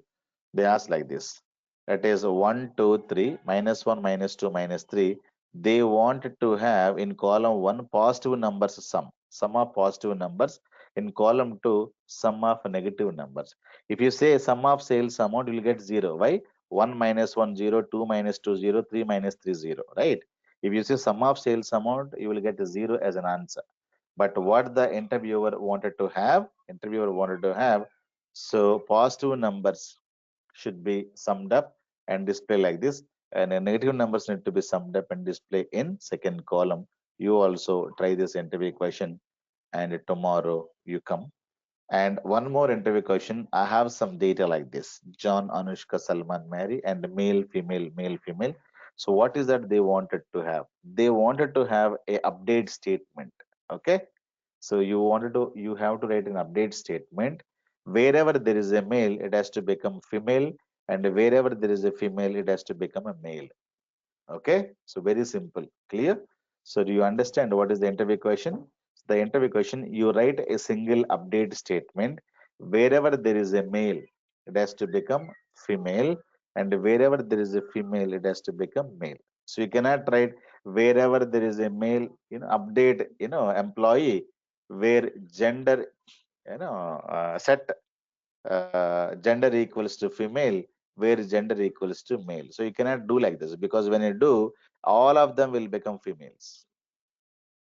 They ask like this. That is 1, 2, 3, minus 1, minus 2, minus 3. They want to have in column 1 positive numbers sum of positive numbers. In column 2, sum of negative numbers. If you say sum of sales amount, you will get 0. Why? 1 minus 1, 0, 2 minus 2, 0, 3 minus 3, 0. Right? If you say sum of sales amount, you will get 0 as an answer. but what the interviewer wanted to have, so positive numbers should be summed up and display like this, and the negative numbers need to be summed up and display in second column. You also try this interview question, and tomorrow you come. And one more interview question. I have some data like this: John, Anushka, Salman, Mary, and male, female, male, female. So what is that they wanted to have? They wanted to have a update statement. Okay. So you have to write an update statement. Wherever there is a male, it has to become female, and wherever there is a female, it has to become a male. Okay, so very simple, clear. So do you understand what is the interview question? The interview question, you write a single update statement. Wherever there is a male, it has to become female, and wherever there is a female, it has to become male. So you cannot write wherever there is a male, update, employee, where gender, set gender equals to female, where gender equals to male. So you cannot do like this, because when you do, all of them will become females.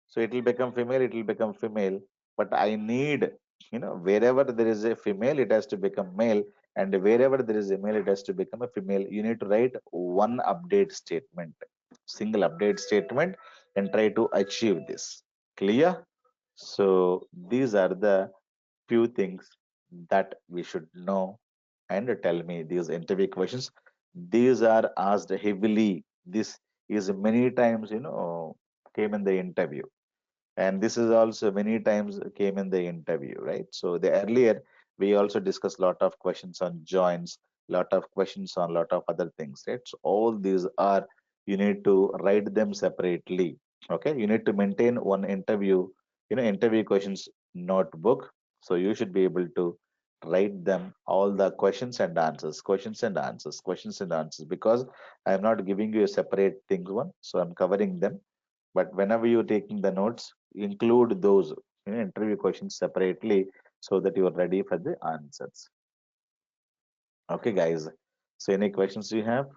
So it will become female, it will become female. But I need, wherever there is a female, it has to become male. And wherever there is a male, it has to become a female. You need to write one update statement, single update statement, and try to achieve this. Clear? So these are the few things that we should know, and tell me these interview questions. These are asked heavily. This is many times, came in the interview, and this is also many times came in the interview, right? So the earlier we also discussed a lot of questions on joins, lot of questions on lot of other things, right? So all these are, you need to write them separately. Okay, you need to maintain one interview, interview questions notebook. So you should be able to write them all the questions and answers, questions and answers, questions and answers, because I am not giving you a separate things one, so I'm covering them. But whenever you're taking the notes, include those, interview questions separately, so that you are ready for the answers. Okay, guys. So any questions you have?